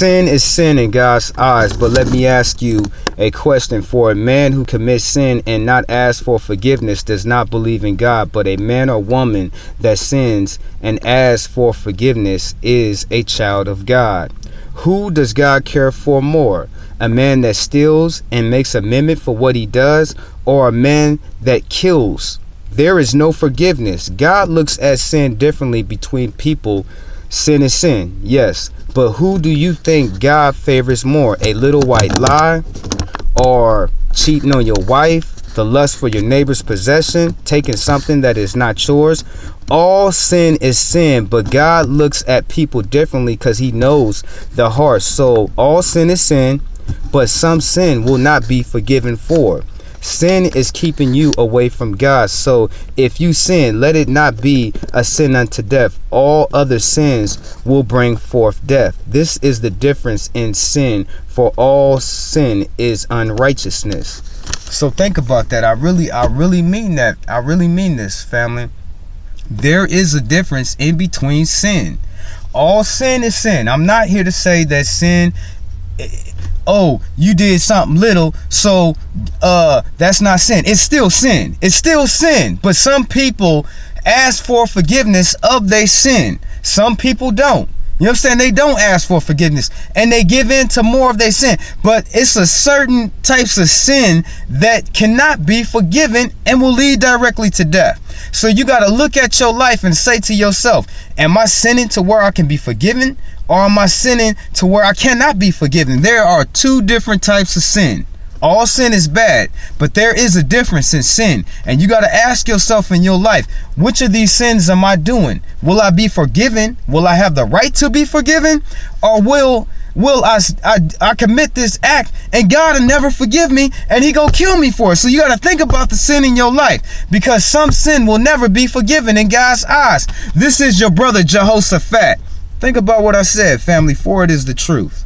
sin is sin in God's eyes. But let me ask you a question. For a man who commits sin and not ask for forgiveness does not believe in God. But a man or woman that sins and asks for forgiveness is a child of God. Who does God care for more? A man that steals and makes amendment for what he does, or a man that kills? There is no forgiveness. God looks at sin differently between people. Sin is sin, yes. But who do you think God favors more? A little white lie, or cheating on your wife, the lust for your neighbor's possession, taking something that is not yours? All sin is sin, but God looks at people differently because he knows the heart. So all sin is sin, but some sin will not be forgiven for. Sin is keeping you away from God. So if you sin, let it not be a sin unto death. All other sins will bring forth death. This is the difference in sin, for all sin is unrighteousness. So think about that. I really mean that. I really mean this, family. There is a difference in between sin. All sin is sin. I'm not here to say that sin, oh, you did something little, so that's not sin. It's still sin. It's still sin. But some people ask for forgiveness of their sin. Some people don't. You know what I'm saying? They don't ask for forgiveness and they give in to more of their sin. But it's a certain types of sin that cannot be forgiven and will lead directly to death. So you got to look at your life and say to yourself, am I sinning to where I can be forgiven, or am I sinning to where I cannot be forgiven? There are two different types of sin. All sin is bad, but there is a difference in sin. And you got to ask yourself in your life, which of these sins am I doing? Will I be forgiven? Will I have the right to be forgiven? Or will I commit this act and God will never forgive me and he gonna kill me for it? So you got to think about the sin in your life, because some sin will never be forgiven in God's eyes. This is your brother Jehoshaphat. Think about what I said, family, for it is the truth.